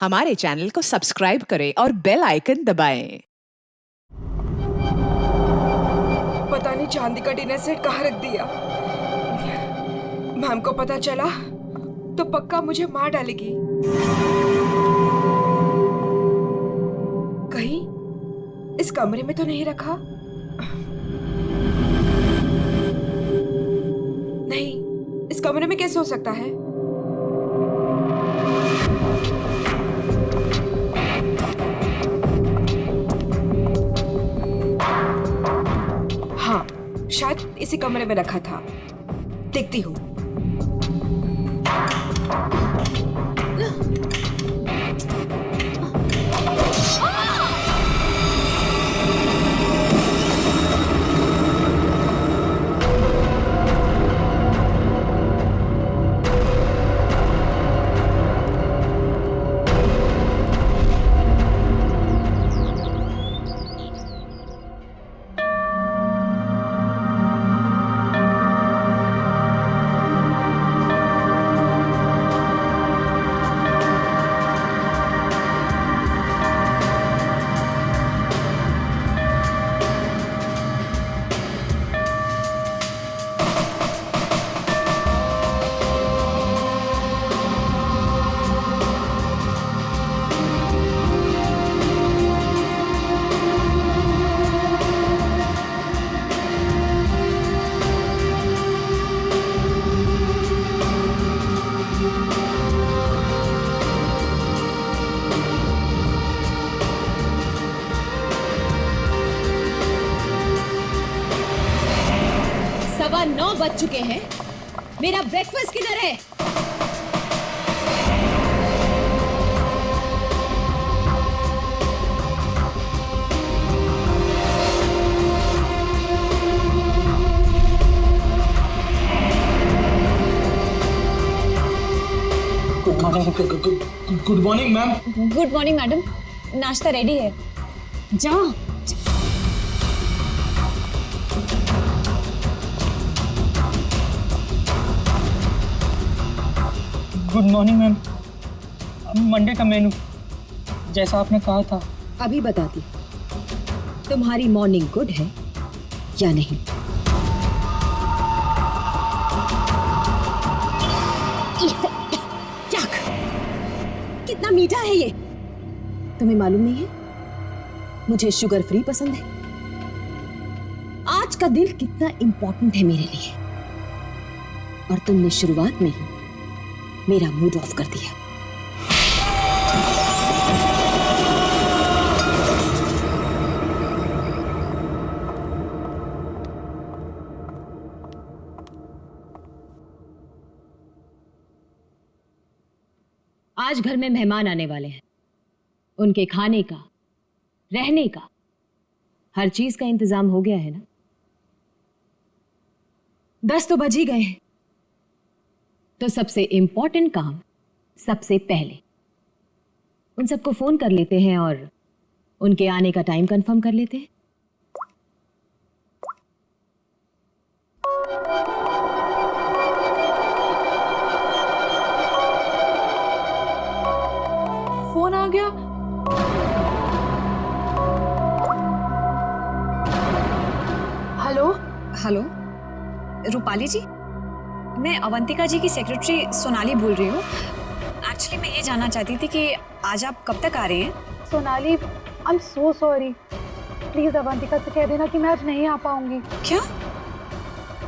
हमारे चैनल को सब्सक्राइब करें और बेल आइकन दबाएं। पता नहीं चांदी का डिनर सेट कहाँ रख दिया। मैम को पता चला तो पक्का मुझे मार डालेगी। कहीं इस कमरे में तो नहीं रखा? नहीं, इस कमरे में कैसे हो सकता है? हाँ, शायद इसी कमरे में रखा था। देखती हूँ। सवा 9 बज चुके हैं। मेरा ब्रेकफास्ट किधर है? Good morning ma'am. Good morning madam, नाश्ता रेडी है। जाओ। Good morning ma'am. मंडे का मेनू जैसा आपने कहा था। अभी बताती तुम्हारी मॉर्निंग गुड है या नहीं। कितना मीठा है ये, तुम्हें मालूम नहीं है? मुझे शुगर फ्री पसंद है। आज का दिन कितना इंपॉर्टेंट है मेरे लिए, और तुमने शुरुआत में ही मेरा मूड ऑफ कर दिया। आज घर में मेहमान आने वाले हैं। उनके खाने का, रहने का, हर चीज का इंतजाम हो गया है ना? 10 तो बज ही गए हैं। तो सबसे इंपॉर्टेंट काम सबसे पहले उन सबको फोन कर लेते हैं और उनके आने का टाइम कंफर्म कर लेते हैं। फोन आ गया। हेलो हेलो, रूपाली जी, मैं अवंतिका जी की सेक्रेटरी सोनाली बोल रही हूँ। एक्चुअली मैं ये जानना चाहती थी कि आज आप कब तक आ रहे हैं? Sonali, I am so sorry. Please Avantika से कह देना कि मैं आज नहीं आ पाऊंगी। क्या?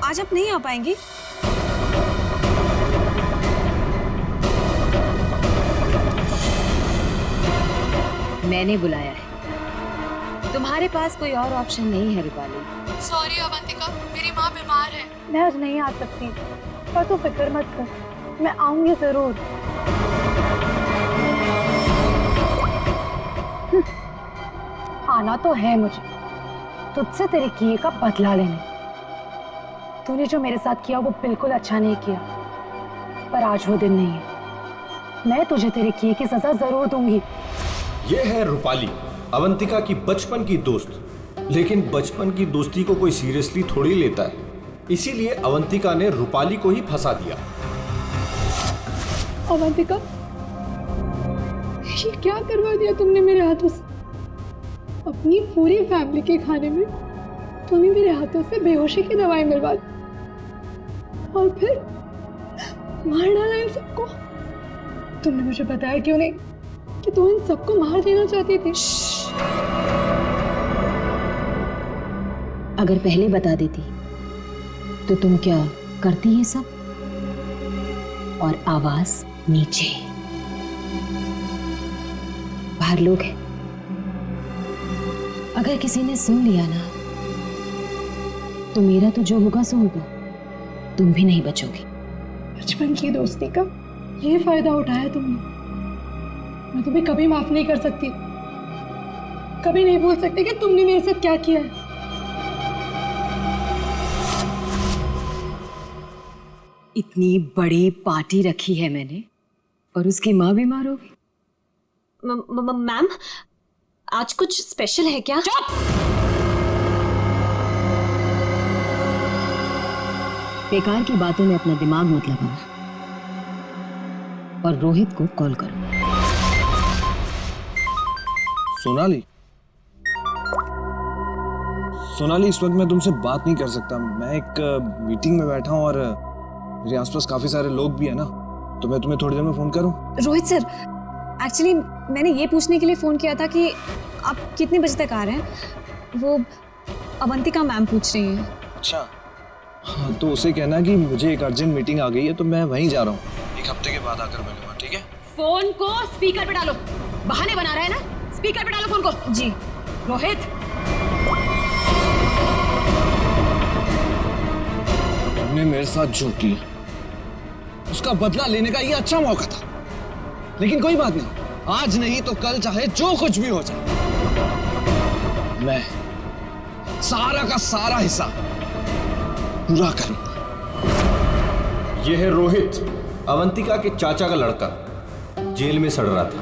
आज आप नहीं आ पाएंगी? मैंने बुलाया है, तुम्हारे पास कोई और ऑप्शन नहीं है रूपाली। सॉरी अवंतिका, मेरी माँ बीमार है। मैं आज नहीं आ सकती, पर तू फिक्र मत कर, मैं आऊंगी जरूर। आना तो है मुझे, तुझसे तेरे किए का बदला लेने। तूने जो मेरे साथ किया वो बिल्कुल अच्छा नहीं किया, पर आज वो दिन नहीं है। मैं तुझे तेरे किए की सजा जरूर दूंगी। ये है रूपाली, अवंतिका की बचपन की दोस्त। लेकिन बचपन की दोस्ती को कोई सीरियसली थोड़ी लेता है, इसीलिए अवंतिका ने रूपाली को ही फंसा दिया। अवंतिका, ये क्या करवा दिया तुमने मेरे हाथों से? अपनी पूरी फैमिली के खाने में तुमने मेरे हाथों से बेहोशी की दवाई मिलवा दी और फिर मार डाला इन सबको। तुमने मुझे बताया क्यों नहीं कि तुम इन सबको मार देना चाहती थी? अगर पहले बता देती तो तुम क्या करती ये सब? और आवाज नीचे, बाहर लोग हैं, अगर किसी ने सुन लिया ना तो मेरा तो जो होगा सो होगा, तुम भी नहीं बचोगी। बचपन की दोस्ती का ये फायदा उठाया तुमने। मैं तुम्हें कभी माफ नहीं कर सकती, कभी नहीं भूल सकती कि तुमने मेरे साथ क्या किया है। इतनी बड़ी पार्टी रखी है मैंने और उसकी माँ बीमार हो गई। मैम, आज कुछ स्पेशल है क्या? बेकार की बातों में अपना दिमाग मत लगाना और रोहित को कॉल करो। सोनाली, इस वक्त मैं तुमसे बात नहीं कर सकता। मैं एक मीटिंग में बैठा हूँ और मेरे आसपास काफी सारे लोग भी है ना, तो मैं तुम्हें थोड़ी देर में फोन करूँ? रोहित सर, एक्चुअली मैंने ये पूछने के लिए फ़ोन किया था कि आप कितने बजे तक आ रहे हैं। वो अवंतिका मैम पूछ रही हैं। अच्छा, हाँ तो उसे कहना कि मुझे एक अर्जेंट मीटिंग आ गई है तो मैं वहीं जा रहा हूँ, एक हफ्ते के बाद आकर मिलूंगा, ठीक है? फोन को स्पीकर पे डालो, बहाने बना रहा है ना, स्पीकर पे डालो फोन को। जी। रोहित, तुमने मेरे साथ जो किया उसका बदला लेने का ये अच्छा मौका था, लेकिन कोई बात नहीं, आज नहीं तो कल चाहे जो कुछ भी हो जाए, मैं सारा का सारा हिस्सा पूरा करूंगा। यह है रोहित, अवंतिका के चाचा का लड़का, जेल में सड़ रहा था।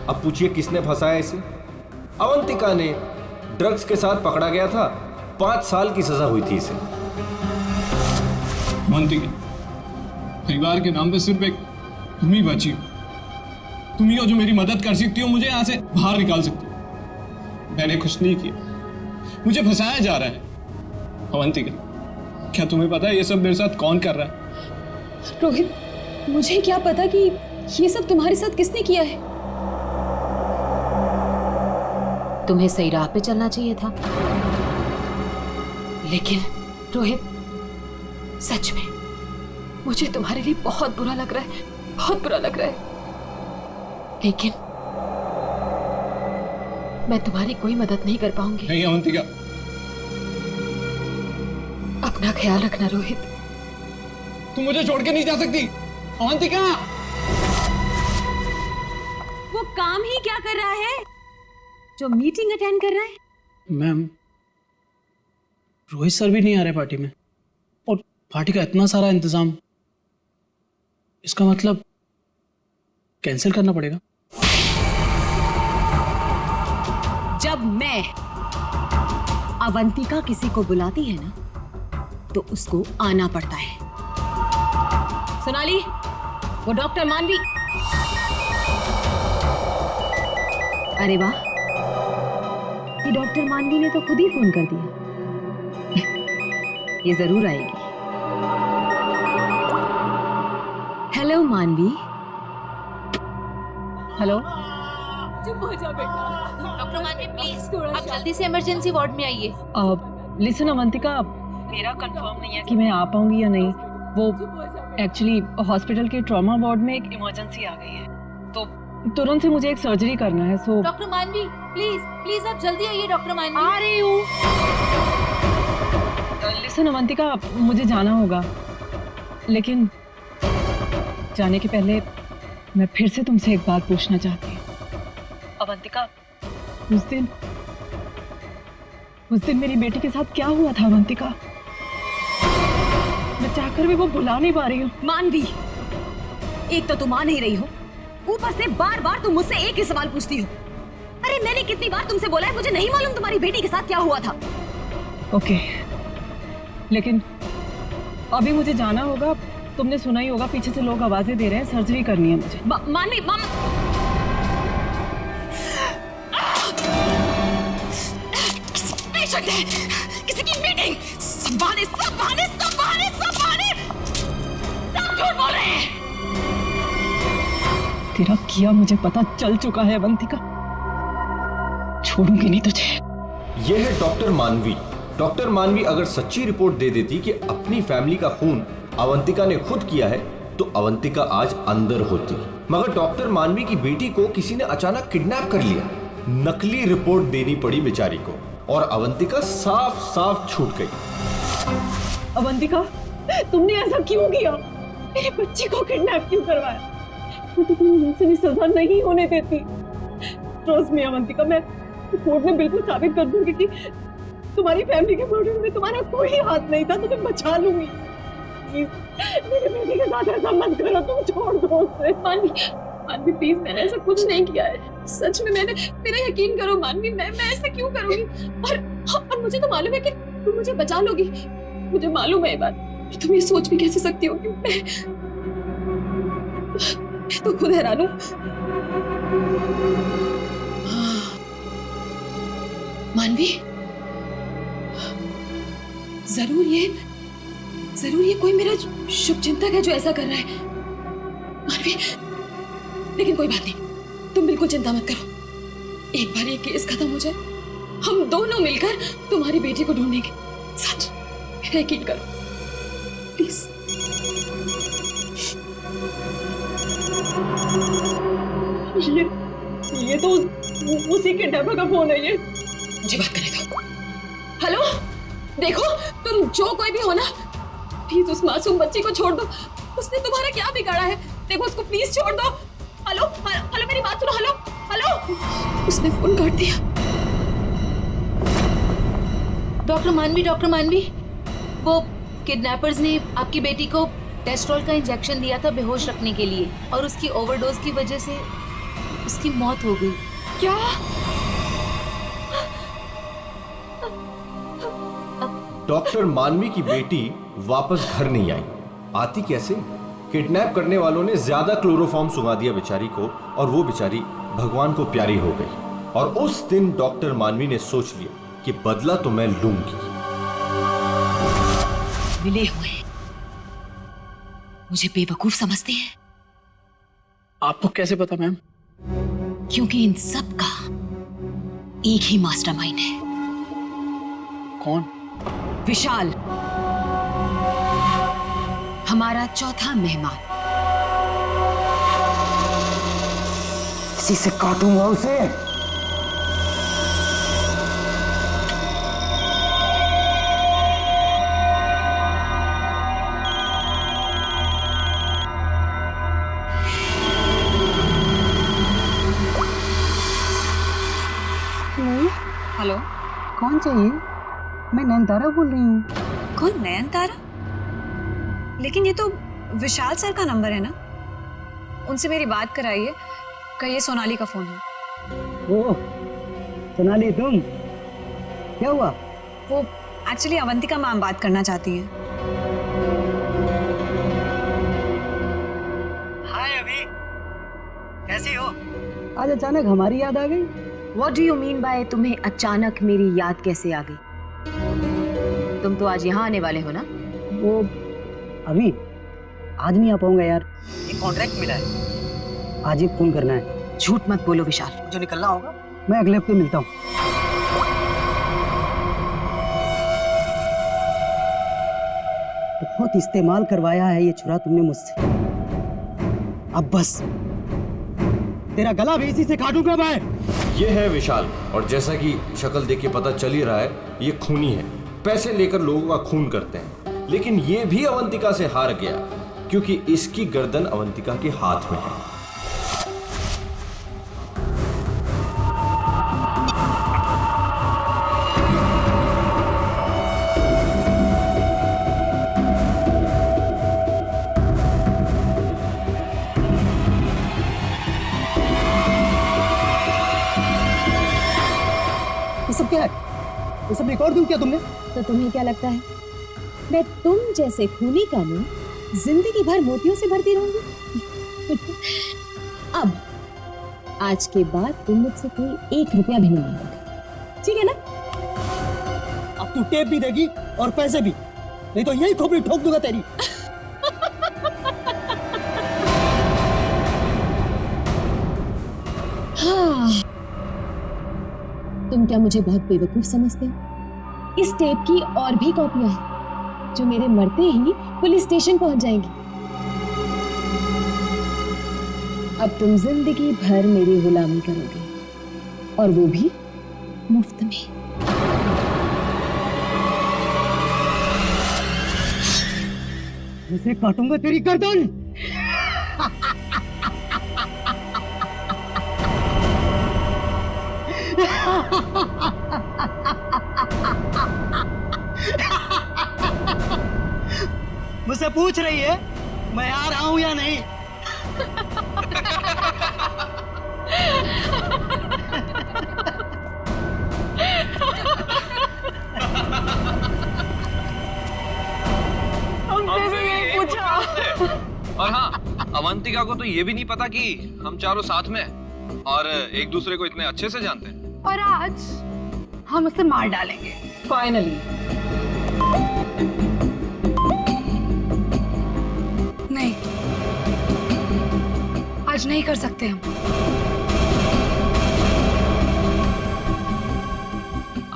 अब पूछिए किसने फंसाया इसे? अवंतिका ने। ड्रग्स के साथ पकड़ा गया था, 5 साल की सजा हुई थी इसे। अवंतिका, परिवार के नाम पे सिर्फ एक तुम ही बची हो। तुम ही हो जो मेरी मदद कर सकती हो, मुझे यहाँ से बाहर निकाल सकती हो। मैंने कुछ नहीं किया, मुझे फंसाया जा रहा है। अवंतिका, क्या तुम्हें पता है ये सब मेरे साथ कौन कर रहा है? रोहित, मुझे क्या पता कि ये सब तुम्हारे साथ किसने किया है। तुम्हें सही राह पे चलना चाहिए था, लेकिन रोहित, सच में मुझे तुम्हारे लिए बहुत बुरा लग रहा है, बहुत बुरा लग रहा है, लेकिन मैं तुम्हारी कोई मदद नहीं कर पाऊंगी। नहीं अवंतिका, अपना ख्याल रखना रोहित। तुम मुझे छोड़ के नहीं जा सकती। अवंतिका, वो काम ही क्या कर रहा है जो मीटिंग अटेंड कर रहा है? मैम, रोहित सर भी नहीं आ रहे पार्टी में और पार्टी का इतना सारा इंतजाम, इसका मतलब कैंसिल करना पड़ेगा। जब मैं अवंतिका किसी को बुलाती है ना तो उसको आना पड़ता है। सोनाली, वो डॉक्टर मानवी। अरे वाह, ये डॉक्टर मानवी ने तो खुद ही फोन कर दिया। ये जरूर आएगी। हेलो मानवी। हेलो, डॉक्टर मानवी प्लीज आप जल्दी से इमरजेंसी वार्ड में आइए। लिसन अवंतिका, मेरा कंफर्म नहीं है कि मैं आ पाऊंगी या नहीं। वो एक्चुअली हॉस्पिटल के ट्रॉमा वार्ड में एक इमरजेंसी आ गई है, तो तुरंत से मुझे एक सर्जरी करना है। सो डॉक्टर मानवी प्लीज प्लीज आप जल्दी आइए। डॉक्टर मानवी, आ रही हूँ। लिसन अवंतिका, मुझे जाना होगा, लेकिन जाने के पहले मैं फिर से तुमसे एक बात पूछना चाहती हूँ। अवंतिका, उस दिन मेरी बेटी के साथ क्या हुआ था? अवंतिका, मैं चाहकर भी वो भुला नहीं पा रही हूँ। मानवी, एक तो तुम आ नहीं रही हो, ऊपर से बार बार तुम मुझसे एक ही सवाल पूछती हो। अरे मैंने कितनी बार तुमसे बोला है मुझे नहीं मालूम तुम्हारी बेटी के साथ क्या हुआ था। ओके, लेकिन अभी मुझे जाना होगा। तुमने सुना ही होगा, पीछे से लोग आवाजें दे रहे हैं, सर्जरी करनी है मुझे। मानवी, सकते हैं? किसी की मीटिंग? सब बहाने, सब बहाने, सब बहाने, सब बहाने, सब झूठ बोल रहे हैं। तेरा किया मुझे पता चल चुका है अवंतिका, छोड़ूंगी नहीं तुझे। यह है डॉक्टर मानवी। डॉक्टर मानवी अगर सच्ची रिपोर्ट दे देती कि अपनी फैमिली का खून अवंतिका ने खुद किया है तो अवंतिका आज अंदर होती, मगर डॉक्टर मानवी की बेटी को किसी ने अचानक किडनैप कर लिया। नकली रिपोर्ट देनी पड़ी बेचारी को और अवंतिका साफ साफ छूट गई। अवंतिका, तुमने ऐसा क्यों किया? मेरे बच्चे को किडनैप क्यों करवाया? मैं तो तुम्हें वैसे भी सजा नहीं होने देती। ट्रस्ट मी अवंतिका, मैं कोर्ट में बिल्कुल साबित कर दूंगी कि तुम्हारी फैमिली के मर्डर में तुम्हारा कोई हाथ नहीं था। तुम्हें बचा लूंगी। प्लीज मेरे बेटे के साथ ऐसा मत करो, तुम छोड़ दो उसे। मानवी प्लीज, मैंने ऐसा कुछ नहीं किया है। सच में मेरा यकीन करो मानवी, मैं ऐसा क्यों करूंगी? और मुझे तो मालूम है कि तुम मुझे बचा लोगी। मुझे मालूम है ये बात। तुम ये सोच भी कैसे सकती हो कि मैं तो खुद हैरान हूं। मानवी, जरूर ये कोई मेरा शुभचिंतक है जो ऐसा कर रहा है। मानवी, लेकिन कोई बात नहीं, तुम बिल्कुल चिंता मत करो। एक बार ये केस खत्म हो जाए, हम दोनों मिलकर तुम्हारी बेटी को ढूंढेंगे। सच, मेरा यकीन करो प्लीज। ये तो उसी के डब्बा का फोन है। ये मुझे बात करने दो। हेलो, देखो तुम जो कोई भी हो ना, प्लीज उस मासूम बच्ची को छोड़ दो। उसने तुम्हारा क्या बिगाड़ा है? देखो उसको प्लीज छोड़ दो। हेलो हेलो, मेरी बात सुनो। हेलो हेलो, उसने फोन काट दिया। डॉक्टर मानवी, वो किडनैपर्स ने आपकी बेटी को टेस्ट्रोल का इंजेक्शन दिया था बेहोश रखने के लिए, और उसकी ओवरडोज की वजह से उसकी मौत हो गई। क्या? डॉक्टर मानवी की बेटी वापस घर नहीं आई। आती कैसे? किडनैप करने वालों ने ज्यादा क्लोरोफॉर्म सुंघा दिया बेचारी को और वो बेचारी भगवान को प्यारी हो गई। और उस दिन डॉक्टर मानवी ने सोच लिया कि बदला तो मैं लूंगी। मिले हुए मुझे बेवकूफ समझते हैं। आपको कैसे पता मैम? क्योंकि इन सब का एक ही मास्टरमाइंड है। कौन? विशाल, हमारा चौथा मेहमान। इसी से काटूंगा उसे। हेलो, कौन चाहिए? मैं नयनतारा बोल रही हूँ। कौन? नयनतारा? लेकिन ये तो विशाल सर का नंबर है ना, उनसे मेरी बात कराइए। कहिए सोनाली का फोन है। ओह सोनाली, तुम? क्या हुआ? वो एक्चुअली अवंतिका मैम बात करना चाहती है। हाय अभी, कैसी हो? आज अचानक हमारी याद आ गई। What do you mean by तुम्हें अचानक मेरी याद कैसे आ गई? तुम तो आज यहाँ आने वाले हो ना? वो अभी आज नहीं आ पाऊंगा यार, एक कॉन्ट्रैक्ट मिला है, आज ही फोन करना है। झूठ मत बोलो विशाल। मुझे निकलना होगा, मैं अगले हफ्ते मिलता हूँ। बहुत इस्तेमाल करवाया है ये छुरा तुमने मुझसे, अब बस तेरा गला भी इसी से काटूंगा मैं। ये है विशाल, और जैसा कि शक्ल देख के पता चल ही रहा है, ये खूनी है। पैसे लेकर लोगों का खून करते हैं, लेकिन ये भी अवंतिका से हार गया क्योंकि इसकी गर्दन अवंतिका के हाथ में है। ये सब क्या है? ये सब रिकॉर्ड क्यों किया तुमने? तो तुम्हें क्या लगता है मैं तुम जैसे खूनी का मुंह जिंदगी भर मोतियों से भरती रहूंगी? अब आज के बाद तुम मुझसे कोई 1 रुपया भी नहीं मांगोगे, ठीक है ना? तू टेप भी देगी और पैसे भी, नहीं तो यही खोपड़ी ठोक दूंगा तेरी। हाँ, तुम क्या मुझे बहुत बेवकूफ समझते हो? इस टेप की और भी कॉपियां हैं जो मेरे मरते ही पुलिस स्टेशन पहुंच जाएंगी। अब तुम जिंदगी भर मेरी गुलामी करोगे, और वो भी मुफ्त में। इसे काटूंगा तेरी गर्दन। मुझसे पूछ रही है मैं आ रहा हूं या नहीं? और हाँ, अवंतिका को तो ये भी नहीं पता कि हम चारों साथ में हैं और एक दूसरे को इतने अच्छे से जानते हैं। और आज हम उसे मार डालेंगे। फाइनली। नहीं, आज नहीं कर सकते हम।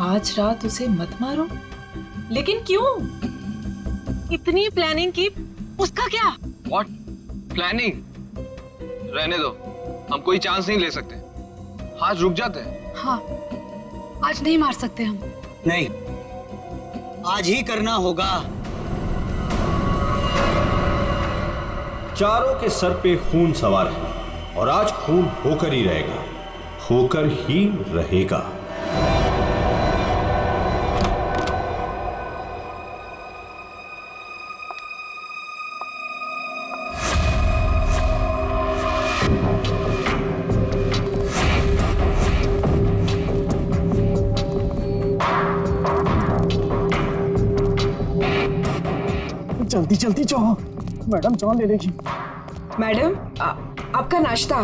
आज रात उसे मत मारो। लेकिन क्यों? इतनी प्लानिंग की, उसका क्या? What? प्लानिंग? रहने दो, हम कोई चांस नहीं ले सकते। आज रुक जाते हैं। हाँ, आज नहीं मार सकते हम। नहीं, आज ही करना होगा। चारों के सर पे खून सवार है और आज खून होकर ही रहेगा, होकर ही रहेगा। जल्दी जल्दी जाओ, मैडम जान ले लेगी। मैडम, आपका नाश्ता।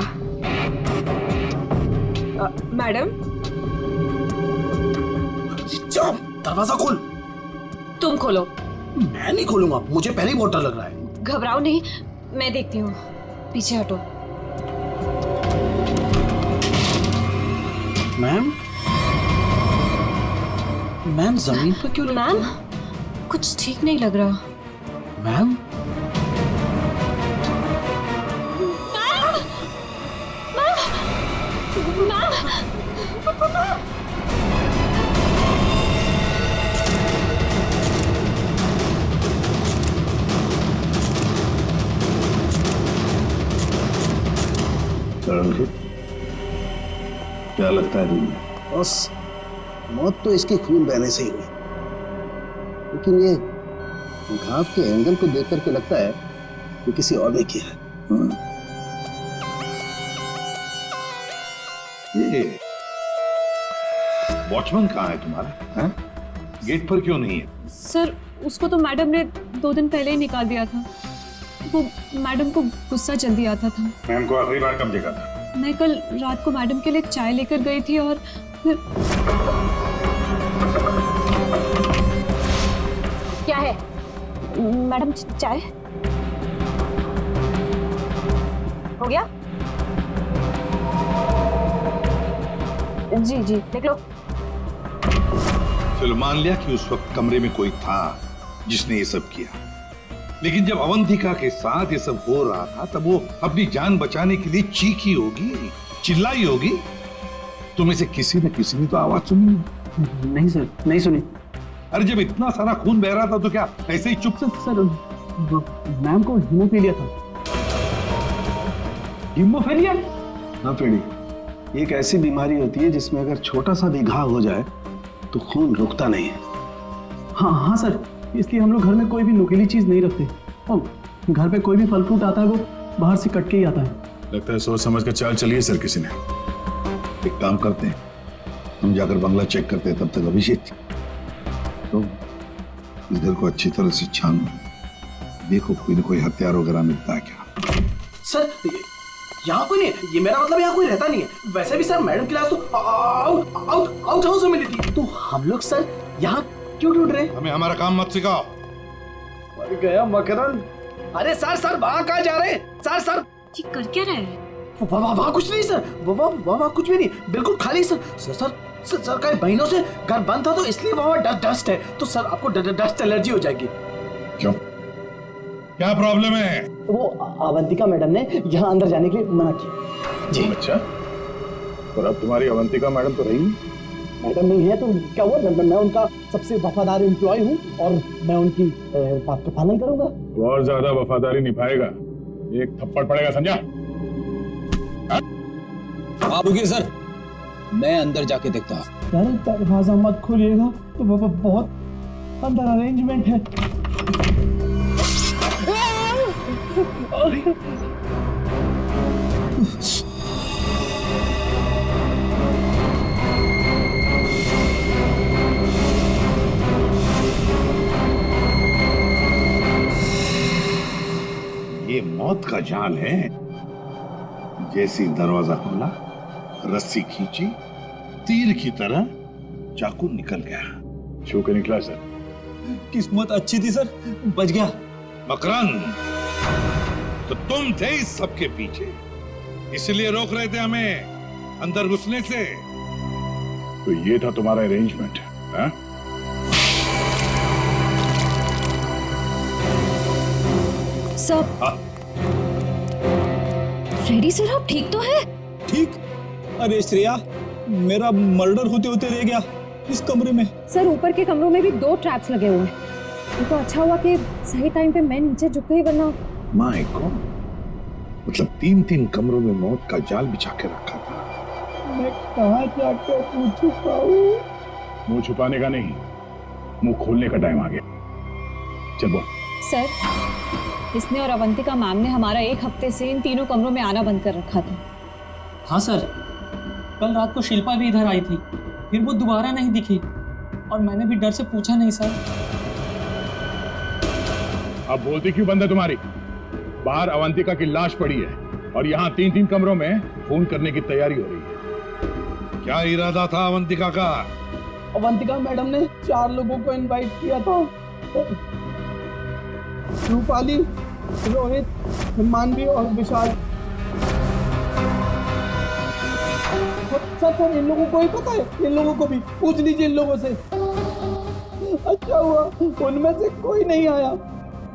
मैडम, जाओ, दरवाजा खोल। तुम खोलो। मैं नहीं खोलूंगा, मुझे पहले ही बहुत डर लग रहा है। घबराओ नहीं, मैं देखती हूँ। पीछे हटो। मैम, मैम जमीन पर क्यों? मैम, कुछ ठीक नहीं लग रहा। मैम, क्या लगता है तुम्हें? बस मौत तो इसके खून बहने से ही हुई, लेकिन ये घाव के एंगल को देख करके लगता है कि किसी और ने किया है। ये वॉचमैन कहाँ है तुम्हारा? हैं? गेट पर क्यों नहीं है? सर, उसको तो मैडम ने 2 दिन पहले ही निकाल दिया था। वो मैडम को गुस्सा जल्दी आता था। मैम को आखिरी बार कब देखा था? मैं कल रात को मैडम के लिए चाय लेकर गई थी और फिर... क्या है मैडम? चाय हो गया? जी जी, देख लो। चलो मान लिया कि उस वक्त कमरे में कोई था जिसने ये सब किया, लेकिन जब अवंतिका के साथ ये सब हो रहा था तब वो अपनी जान बचाने के लिए चीखी होगी, चिल्लाई होगी। तुम से किसी न किसी ने तो आवाज सुनी? नहीं सर, नहीं सुनी। अरे जब इतना सारा खून बह रहा था तो क्या ऐसे ही चुप से? सर, मैम को हीमोफीलिया था। हीमोफीलिया? हाँ फ्रेडी, एक ऐसी बीमारी होती है जिसमें अगर छोटा सा भी घाव हो जाए तो खून रुकता नहीं है। हाँ हाँ सर, इसलिए हम लोग घर में कोई भी नुकीली चीज नहीं रखते। और घर पे कोई भी फल फ्रूट आता है वो बाहर से कट के ही आता है। लगता है सोच समझ कर चाल चलिए सर किसी ने। एक काम करते हैं, हम जाकर बंगला चेक करते हैं, तब तक अभिषेक तो इधर को अच्छी तरह से छानो, देखो कोई न कोई हथियार वगैरह मिलता है क्या। सर यहाँ कोई नहीं है, ये मेरा मतलब यहाँ कोई रहता नहीं है। वैसे भी सर मैडम की लाश तो आउट हाउस में मिली थी। तो हम लोग सर यहाँ क्यों ढूंढ रहे? हमें हमारा काम मत सिखाओ। मर गया मकरंद। अरे सर वहां कहाँ जा रहे हैं? सर ये कर क्या रहे हैं? वहाँ कुछ नहीं सर, वहाँ कुछ भी नहीं, बिल्कुल खाली सर। सर कई महीनों से घर बंद था तो इसलिए वहाँ डस्ट है, तो सर आपको डस्ट एलर्जी हो जाएगी। क्यों, क्या प्रॉब्लम है? वो अवंतिका मैडम ने यहाँ अंदर जाने के लिए मना किया जी। अच्छा, और अब तुम्हारी अवंतिका मैडम तो रही मैडम नहीं है तो क्या हुआ, मैं उनका सबसे वफादार एम्प्लॉय हूँ और मैं उनकी बात का पालन करूंगा। तो और ज्यादा वफादारी निभाएगा, एक थप्पड़ पड़ेगा, समझा? आप रुकिए सर, मैं अंदर जाके देखता हूँ। यार दरवाजा मत खोलिएगा, तो बहुत अंदर अरेंजमेंट है। ये मौत का जाल है। जैसे दरवाजा खोला, रस्सी खींची, तीर की तरह चाकू निकल गया। छू के निकला सर। किस्मत अच्छी थी सर, बच गया। मकरंद, तो तुम थे इस सबके पीछे, इसलिए रोक रहे थे हमें अंदर घुसने से। तो ये था तुम्हारा अरेंजमेंट, हाँ? सब फ्रेडी सर, आप ठीक तो है? ठीक? अरे श्रेया, मेरा मर्डर होते होते रह गया इस कमरे में। सर ऊपर के कमरों में भी 2 ट्रैप्स लगे हुए हैं। ये तो अच्छा हुआ कि सही टाइम पे मैं नीचे झुक गई, वरना माय गॉड, मतलब 3 कमरों में मौत का जाल बिछा के रखा था। मैं कहाँ जाकर मुंह छुपाऊं? मुंह छुपाने का नहीं, मुंह खोलने का टाइम आ गया। चल बोल। सर, इसने और अवंतिका मैम ने हमारा 1 हफ्ते से इन तीनों कमरों में आना बंद कर रखा था। हाँ सर, कल रात को शिल्पा भी इधर आई थी, फिर वो दोबारा नहीं दिखी और मैंने भी डर से पूछा नहीं सर। अब बोलती क्यों बंद है तुम्हारी? बाहर अवंतिका की लाश पड़ी है और यहाँ 3 कमरों में फोन करने की तैयारी हो रही है। क्या इरादा था अवंतिका का? अवंतिका मैडम ने 4 लोगों को इनवाइट किया था, रूपाली, रोहित, मानवी और विशाल। सर इन लोगों को ही पता है, इन लोगों को भी पूछ लीजिए इन लोगों से। अच्छा हुआ उनमें से कोई नहीं आया।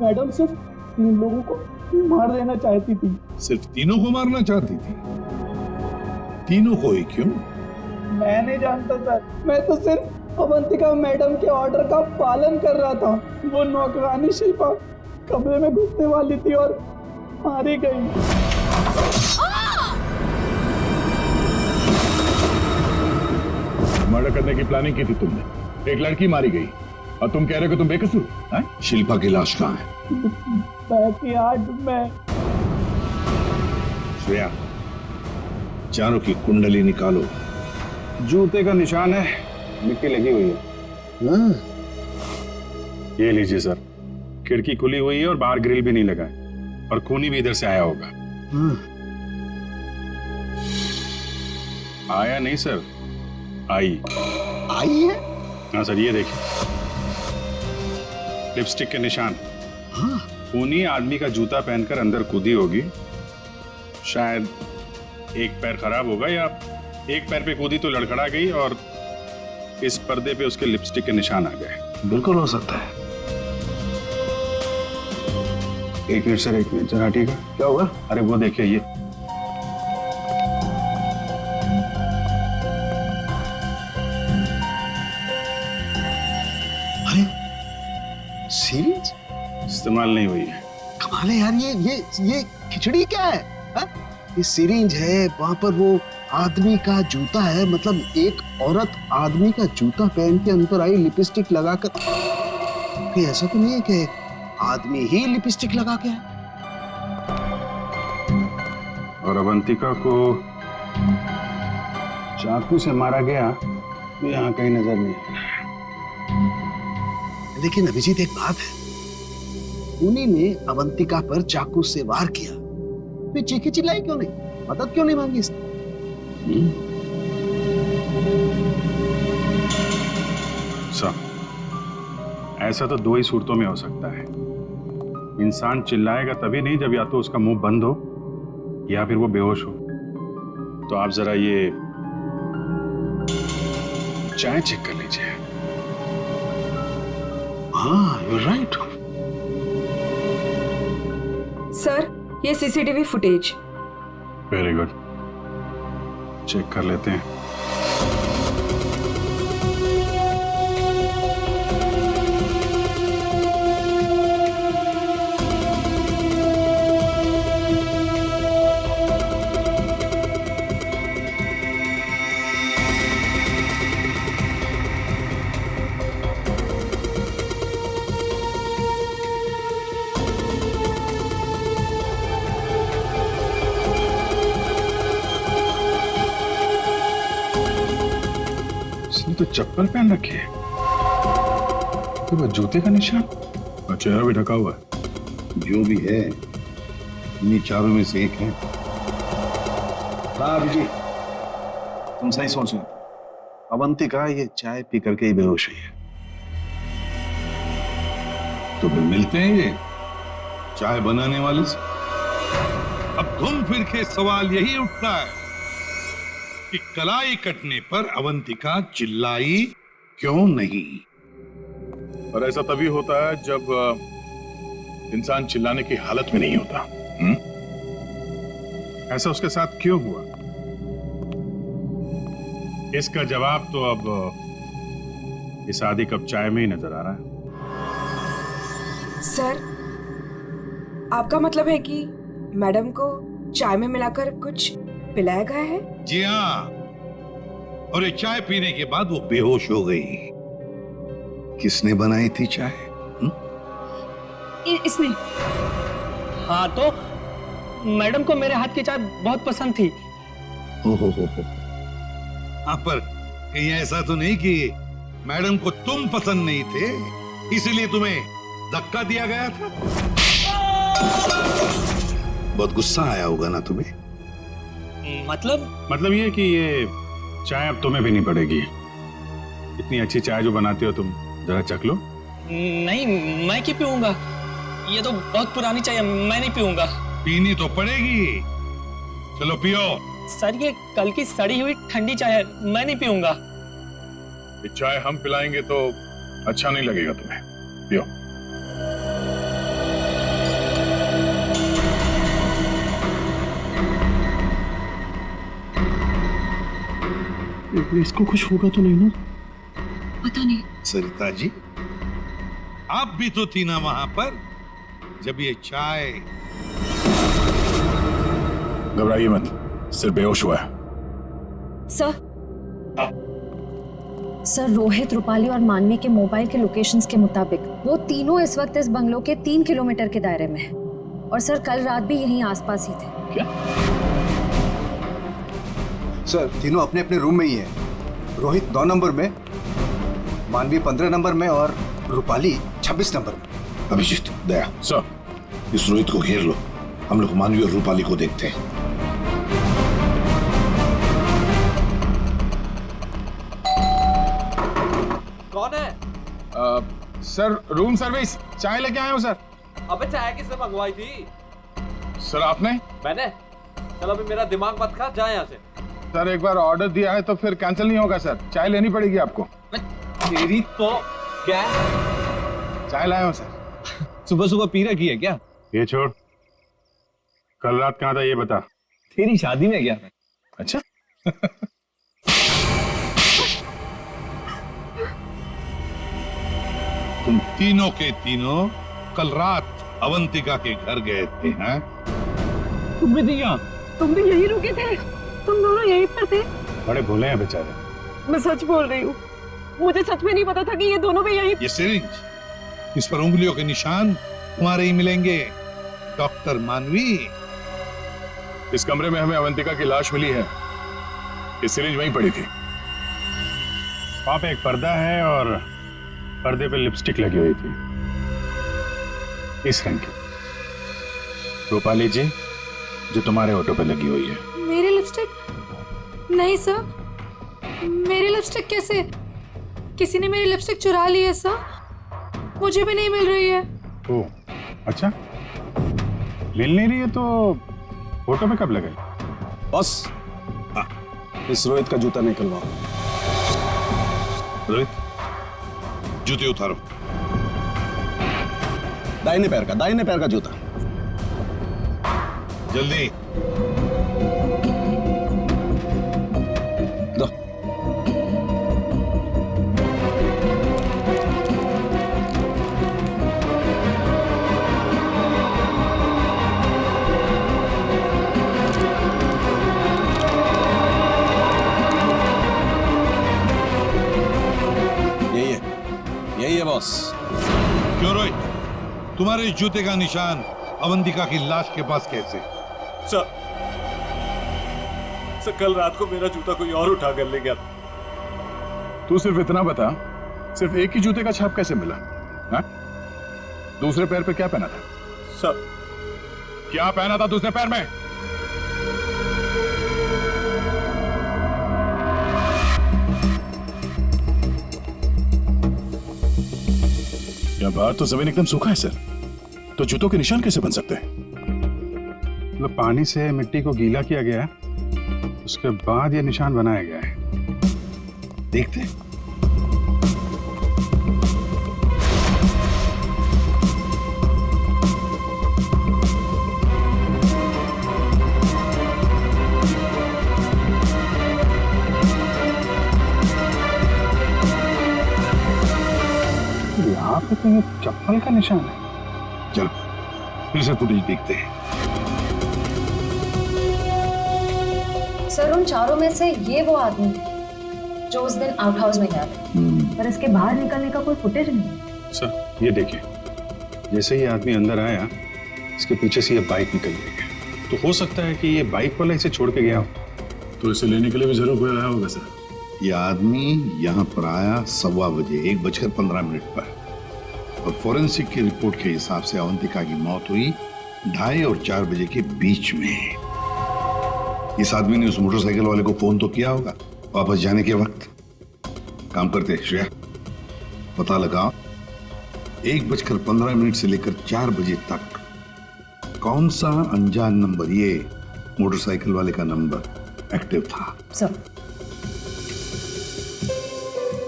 मैडम सिर्फ इन लोगों को मार देना चाहती थी। सिर्फ तीनों को मारना चाहती थी? तीनों को ही क्यों? मैं नहीं जानता सर, मैं तो सिर्फ अवंतिका मैडम के ऑर्डर का पालन कर रहा था। वो नौकरानी शिल्पा कमरे में घुसने वाली थी और मारी गई। मर्डर करने की प्लानिंग की थी तुमने, एक लड़की मारी गई और तुम कह रहे हो कि तुम बेकसूर हैं? शिल्पा की लाश कहाँ है? बैकयार्ड में। श्रेया, चारों की कुंडली निकालो। जूते का निशान है, मिट्टी लगी हुई है। ये लीजिए सर, खिड़की खुली हुई है और बाहर ग्रिल भी नहीं लगा है और खूनी भी इधर से आया होगा। आया नहीं सर, आई है? हाँ सर, ये देखिए लिपस्टिक के निशान। हाँ। खूनी आदमी का जूता पहनकर अंदर कूदी होगी। शायद एक पैर खराब होगा या एक पैर पे कूदी तो लड़खड़ा गई और इस पर्दे पे उसके लिपस्टिक के निशान आ गए। बिल्कुल हो सकता है। एक मिनट सर, एक मिनट जरा, ठीक है? क्या हुआ? अरे वो देखिए, ये सीरीज इस्तेमाल नहीं हुई है। कमाल है यार, ये खिचड़ी क्या है? हा? ये सिरिंज है, वहां पर वो आदमी का जूता है, मतलब एक औरत आदमी का जूता पहन के अंदर आई लिपस्टिक लगाकर। कहीं ऐसा तो नहीं है कि आदमी ही लिपस्टिक लगा के? और अवंतिका को चाकू से मारा गया तो यहाँ कहीं नजर नहीं। लेकिन अभिजीत एक बात है, खूनी ने अवंतिका पर चाकू से वार किया, तो चीखी चिल्लाई क्यों नहीं? मदद क्यों नहीं मांगी इसने? ऐसा तो दो ही सूरतों में हो सकता है। इंसान चिल्लाएगा तभी नहीं जब या तो उसका मुंह बंद हो या फिर वो बेहोश हो। तो आप जरा ये चाय चेक कर लीजिए। हाँ, यू राइट। सर, ये CCTV footage. Very good, check कर लेते हैं। तो चप्पल पहन रखी है, तो वो जूते का निशान और चेहरा भी ढका हुआ है। जो भी है इन्हीं चारों में से एक है। हाँ अभिजीत, तुम सही सोच रहे हो। अवंतिका ये चाय पी करके ही बेहोश हुई है। तो फिर मिलते हैं ये चाय बनाने वाले से। अब घूम फिर के सवाल यही उठता है कि कलाई कटने पर अवंतिका चिल्लाई क्यों नहीं? और ऐसा तभी होता है जब इंसान चिल्लाने की हालत में नहीं होता। ऐसा उसके साथ क्यों हुआ? इसका जवाब तो अब इस आधी कप चाय में ही नजर आ रहा है। सर, आपका मतलब है कि मैडम को चाय में मिलाकर कुछ पिलाया गया है? जी हाँ, और ये चाय पीने के बाद वो बेहोश हो गई। किसने बनाई थी चाय? इसने। हाँ, तो मैडम को मेरे हाथ की चाय बहुत पसंद थी। ओहो हो। हाँ, पर कहीं ऐसा तो नहीं कि मैडम को तुम पसंद नहीं थे इसीलिए तुम्हें धक्का दिया गया था? बहुत गुस्सा आया होगा ना तुम्हें? मतलब ये कि ये चाय अब तुम्हें भी नहीं पड़ेगी। इतनी अच्छी चाय जो बनाती हो तुम, जरा चख लो। नहीं, मैं क्यों पीऊंगा? ये तो बहुत पुरानी चाय है, मैं नहीं पीऊंगा। पीनी तो पड़ेगी। चलो पियो। सर, ये कल की सड़ी हुई ठंडी चाय है, मैं नहीं पीऊंगा। ये चाय हम पिलाएंगे तो अच्छा नहीं लगेगा तुम्हें। पियो। इसको कुछ होगा तो नहीं ना? पता नहीं। सरिता जी, आप भी तो थी ना वहां पर जब ये चाय। घबराइए मत, सिर्फ बेहोश हुआ है। सर, रोहित, रूपाली और मानवी के मोबाइल के लोकेशंस के मुताबिक वो तीनों इस वक्त इस बंगलों के 3 किलोमीटर के दायरे में हैं। और सर, कल रात भी यहीं आसपास ही थे। क्या? सर, तीनों अपने अपने रूम में ही है। रोहित 9 नंबर में, मानवी 15 नंबर में और रूपाली 26 नंबर में। अभिजीत, दया सर, इस रोहित को घेर लो। हम लोग मानवी और रूपाली को देखते हैं। कौन है? सर, रूम सर्विस, चाय लेके आए हो सर। अबे चाय किसने मंगवाई थी? सर, आपने? मैंने। चलो अभी मेरा दिमाग मत खा, जा यहाँ से। सर, एक बार ऑर्डर दिया है तो फिर कैंसिल नहीं होगा सर, चाय लेनी पड़ेगी आपको। तेरी तो क्या? चाय लाया हूँ सर। सुबह सुबह पी रखी है क्या? ये छोड़, कल रात कहाँ था ये बता। तेरी शादी में गया था। अच्छा। तुम तीनों के तीनों कल रात अवंतिका के घर गए थे, हैं? तुम भी दिया? तुम भी यही रुके थे? तुम दोनों यहीं पर थे? बड़े भोले हैं बेचारे। मैं सच बोल रही हूँ, मुझे सच में नहीं पता था कि ये दोनों भी यहीं। ये सिरिंज, इस पर उंगलियों के निशान तुम्हारे ही मिलेंगे, डॉक्टर मानवी। इस कमरे में हमें अवंतिका की लाश मिली है। ये सिरिंज वहीं पड़ी थी। वहां पे एक पर्दा है और पर्दे पे लिपस्टिक लगी हुई थी, इस रंग की। रूपाली जी, जो तुम्हारे ऑटो पे लगी हुई है। मेरी लिपस्टिक? नहीं सर, मेरी लिपस्टिक कैसे? किसी ने मेरी लिपस्टिक चुरा ली है सर। मुझे भी नहीं मिल रही है। ओ, अच्छा, मिल नहीं रही है तो फोटो पे कब लगे? बॉस, इस रोहित का जूता निकलवाओ। रोहित, जूते उतारो। दाहिने पैर का जूता। जल्दी। दो। यही है बॉस। क्यों रोहित, तुम्हारे जूते का निशान अवंतिका की लाश के पास कैसे? सर, कल रात को मेरा जूता कोई और उठा कर ले गया। तू सिर्फ इतना बता, सिर्फ एक ही जूते का छाप कैसे मिला? हा? दूसरे पैर पे क्या पहना था? सर, क्या पहना था दूसरे पैर में? क्या बाहर तो जमीन एकदम सूखा है सर, तो जूतों के निशान कैसे बन सकते हैं? मतलब पानी से मिट्टी को गीला किया गया है, उसके बाद ये निशान बनाया गया है। देखते हैं। यहाँ पे तो ये चप्पल का निशान है। चलो फिर से फुटेज देखते हैं। सर, उन चारों में से ये वो आदमी है जो उस दिन आउट हाउस में गया था, पर इसके बाहर निकलने का कोई फुटेज नहीं है। सर ये देखिए, जैसे ये आदमी अंदर आया, इसके पीछे से ये बाइक निकल गई, तो हो सकता है कि ये बाइक वाला इसे छोड़ के गया हो, तो इसे लेने के लिए भी जरूर कोई आया होगा सर। ये आदमी यहाँ पर आया 1:15 बजे, 1:15 पर, और फोरेंसिक की रिपोर्ट के हिसाब से अवंतिका की मौत हुई 2:30 और 4 बजे के बीच में। इस आदमी ने उस मोटरसाइकिल वाले को फोन तो किया होगा वापस जाने के वक्त। काम करते श्रेया, पता लगाओ 1:15 से लेकर 4 बजे तक कौन सा अनजान नंबर, ये मोटरसाइकिल वाले का नंबर एक्टिव था। सर,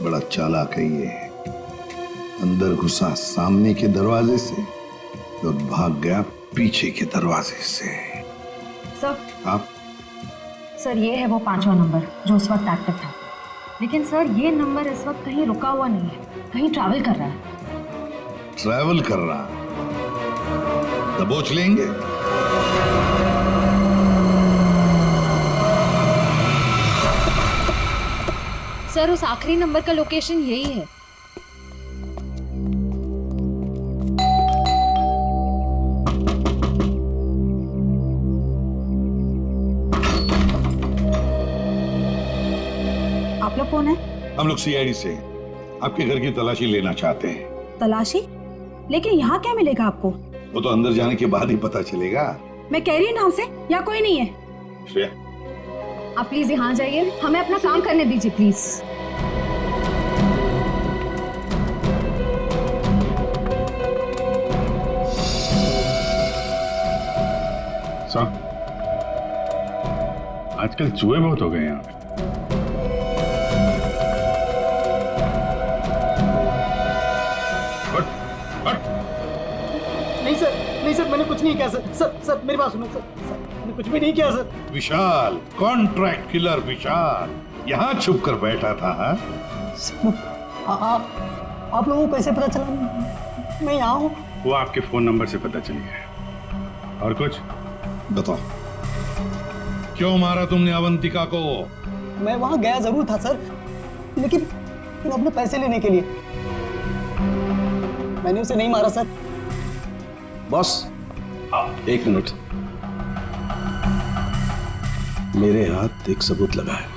बड़ा चालाक है ये, अंदर घुसा सामने के दरवाजे से और भाग गया पीछे के दरवाजे से। सर, आप सर ये है वो 5वां नंबर जो उस वक्त एक्टिव था, लेकिन सर ये नंबर इस वक्त कहीं रुका हुआ नहीं है, कहीं ट्रैवल कर रहा है। ट्रैवल कर रहा, दबोच लेंगे। सर, उस आखिरी नंबर का लोकेशन यही है। आप लोग कौन है? हम लोग सीआईडी से आपके घर की तलाशी लेना चाहते हैं। तलाशी? लेकिन यहाँ क्या मिलेगा आपको? वो तो अंदर जाने के बाद ही पता चलेगा। मैं कह रही हूँ नाम से, यहाँ कोई नहीं है। श्रेया, आप प्लीज यहाँ जाइए, हमें अपना काम करने दीजिए प्लीज। सर, आजकल चूहे बहुत हो गए यहाँ पे। नहीं सर, मैंने कुछ नहीं किया सर। सर मेरी बात सुनो सर, मैंने कुछ भी नहीं किया सर। विशाल, कॉन्ट्रैक्ट किलर विशाल, यहाँ छुप कर बैठा था। आप लोगों को कैसे पता चला मैं यहाँ हूँ? वो आपके फोन नंबर से पता चल गया। और कुछ बताओ, क्यों मारा तुमने अवंतिका को? मैं वहां गया जरूर था सर, लेकिन अपने पैसे लेने के लिए। मैंने उसे नहीं मारा सर। बॉस, 1 मिनट, मेरे हाथ एक सबूत लगा है।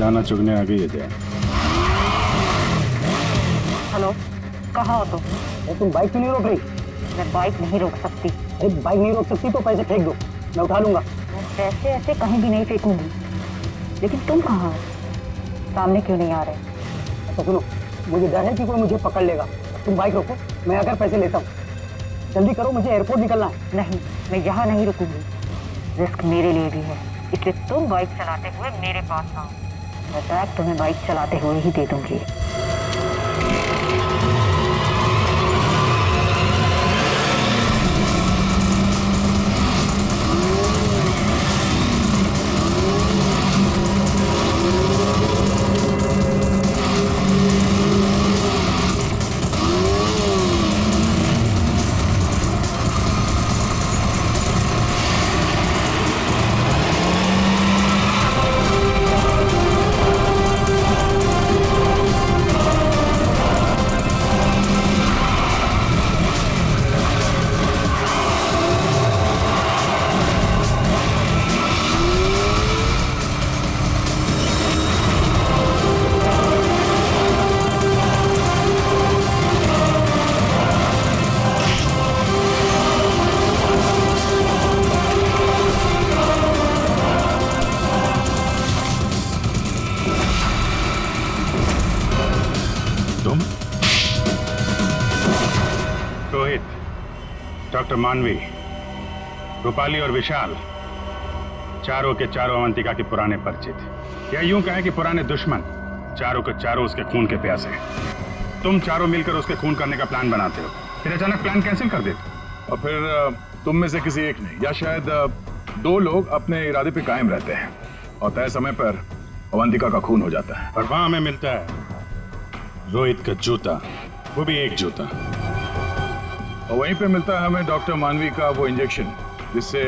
दाना चुगने आ गई है जया। हेलो, कहाँ हो तुम? तुम बाइक क्यों नहीं रोक रही? मैं बाइक नहीं रोक सकती। अरे बाइक नहीं रोक सकती तो पैसे फेंक दो, मैं उठा लूंगा। मैं पैसे ऐसे कहीं भी नहीं फेंकूंगी। लेकिन तुम कहाँ हो? सामने क्यों नहीं आ रहे? अच्छा सुनो, मुझे डर है कि कोई मुझे पकड़ लेगा। तुम बाइक रोको, मैं आकर पैसे लेता हूँ। जल्दी करो, मुझे एयरपोर्ट निकलना है। नहीं, मैं यहाँ नहीं रुकूंगी। रिस्क मेरे लिए भी है, इसलिए तुम बाइक चलाते हुए मेरे पास आओ। मैं बैग तुम्हें बाइक चलाते हुए ही दे दूंगी। डॉक्टर मानवी, रूपाली और विशाल चारों के चारों अवंतिका के पुराने परिचित, या यूं कहें कि पुराने दुश्मन। चारों के चारों उसके खून के प्यासे। तुम चारों मिलकर उसके खून करने का प्लान बनाते हो, फिर अचानक प्लान कैंसिल कर देते। और फिर तुम में से किसी एक ने या शायद दो लोग अपने इरादे पे कायम रहते हैं और तय समय पर अवंतिका का खून हो जाता है। और वहां हमें मिलता है रोहित का जूता, वो भी एक जूता। और वहीं पे मिलता है हमें डॉक्टर मानवी का वो इंजेक्शन जिससे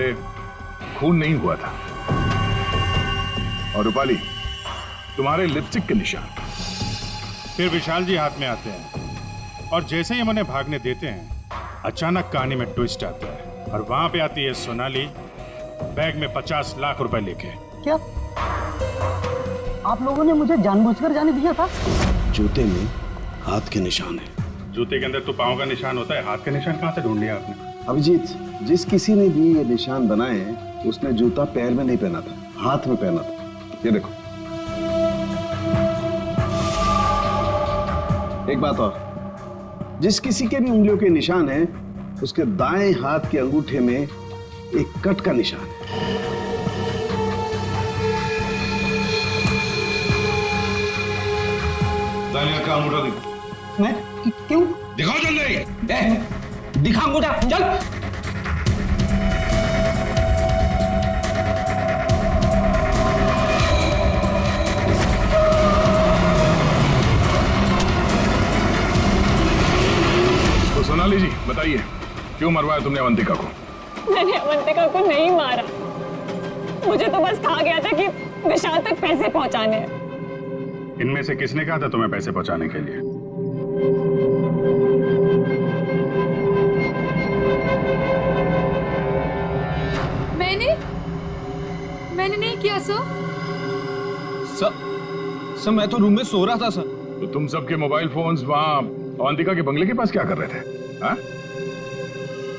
खून नहीं हुआ था। और रूपाली, तुम्हारे लिपस्टिक के निशान। फिर विशाल जी हाथ में आते हैं और जैसे ही हम उन्हें भागने देते हैं, अचानक कहानी में ट्विस्ट आता है और वहां पे आती है सोनाली बैग में 50 लाख रुपए लेके। क्या आप लोगों ने मुझे जानबूझकर जाने दिया था? जूते में हाथ के निशान है। जूते के अंदर तो पाँव का निशान होता है, हाथ का निशान कहाँ से ढूंढ लिया आपने? अभिजीत, जिस किसी ने भी ये निशान बनाए उसने जूता पैर में नहीं पहना था, हाथ में पहना था। ये देखो। एक बात और, जिस किसी के भी उंगलियों के निशान है उसके दाएं हाथ के अंगूठे में एक कट का निशान है। दाहिने हाथ का अंगूठा दिखाओ। मैं क्यों? दिखाओ जल्दी। दिखा अंगूठा, चल। तो सोनाली जी बताइए, क्यों मरवाया तुमने अवंतिका को? मैंने अवंतिका को नहीं मारा, मुझे तो बस कहा गया था कि विशाल तक पैसे पहुंचाने हैं। इनमें से किसने कहा था तुम्हें पैसे पहुंचाने के लिए? मैंने नहीं किया सर। सर मैं तो रूम में सो रहा था सर। तो तुम सबके मोबाइल फोन्स वहां अवंतिका के बंगले के पास क्या कर रहे थे? हाँ?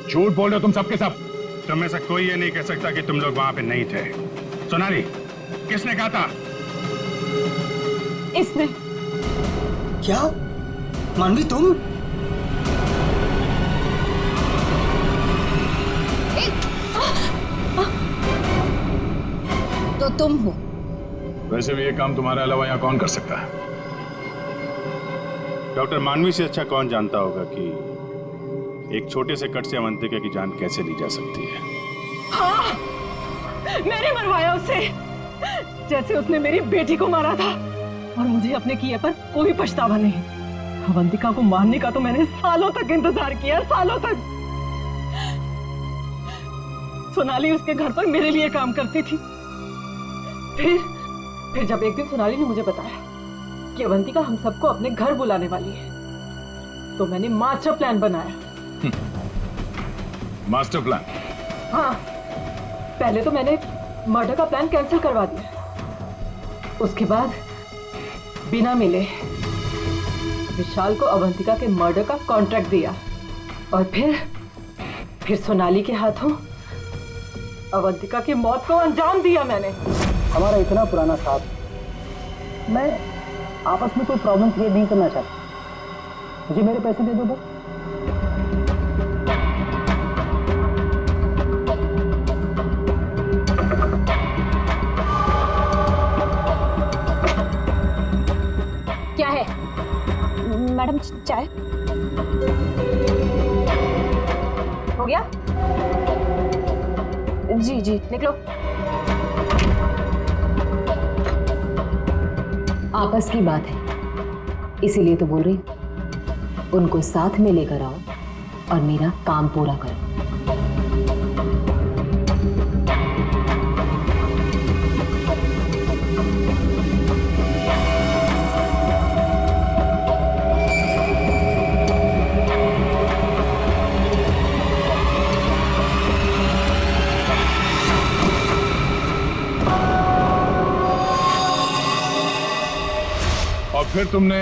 झूठ बोल रहे हो तुम सबके सब। तुम में से कोई ये नहीं कह सकता कि तुम लोग वहां पे नहीं थे। सोनाली, किसने कहा था? इसने। क्या? मानवी तुम? तो तुम हो। वैसे भी ये काम तुम्हारे अलावा यहाँ कौन कर सकता है? डॉक्टर मानवी से अच्छा कौन जानता होगा कि एक छोटे से कट से अवंतिका की जान कैसे ली जा सकती है। हाँ, मैंने मरवाया उसे, जैसे उसने मेरी बेटी को मारा था। और मुझे अपने किए पर कोई पछतावा नहीं। अवंतिका को मारने का तो मैंने सालों तक इंतजार किया, सालों तक। सोनाली उसके घर पर मेरे लिए काम करती थी। फिर जब एक दिन सोनाली ने मुझे बताया कि अवंतिका हम सबको अपने घर बुलाने वाली है, तो मैंने मास्टर प्लान बनाया। Master plan? हाँ, पहले तो मैंने मर्डर का प्लान कैंसिल करवा दिया। उसके बाद बिना मिले विशाल को अवंतिका के मर्डर का कॉन्ट्रैक्ट दिया और फिर सोनाली के हाथों अवंतिका की मौत को अंजाम दिया मैंने। हमारा इतना पुराना साथ, मैं आपस में कोई प्रॉब्लम क्रिएट नहीं करना चाहता। मुझे मेरे पैसे दे दो बस। क्या है मैडम? चाय हो गया? जी जी निकलो। आपस की बात है इसीलिए तो बोल रही हूं। उनको साथ में लेकर आओ और मेरा काम पूरा करो। और फिर तुमने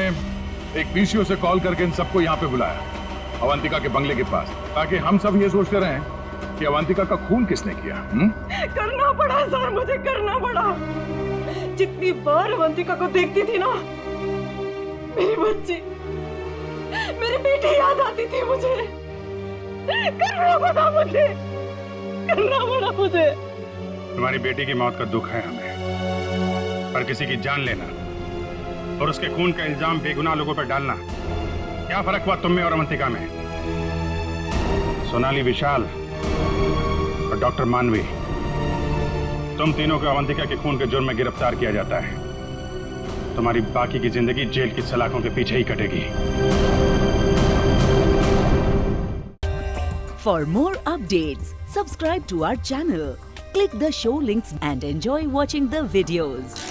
एक पीसीओ से कॉल करके इन सबको यहाँ पे बुलाया, अवंतिका के बंगले के पास, ताकि हम सब ये सोचते रहें कि अवंतिका का खून किसने किया। करना पड़ा सर, मुझे करना पड़ा। जितनी बार अवंतिका को देखती थी ना, मेरी बच्ची, मेरी बेटी याद आती थी मुझे। करना पड़ा मुझे, करना पड़ा मुझे। तुम्हारी बेटी की मौत का दुख है हमें, पर किसी की जान लेना और उसके खून का इल्जाम बेगुनाह लोगों पर डालना, क्या फर्क हुआ तुम में और अवंतिका में? सोनाली, विशाल और डॉक्टर मानवी, तुम तीनों को अवंतिका के खून के जुर्म में गिरफ्तार किया जाता है। तुम्हारी बाकी की जिंदगी जेल की सलाखों के पीछे ही कटेगी। For more updates, subscribe to our channel, click the show links and enjoy watching the videos.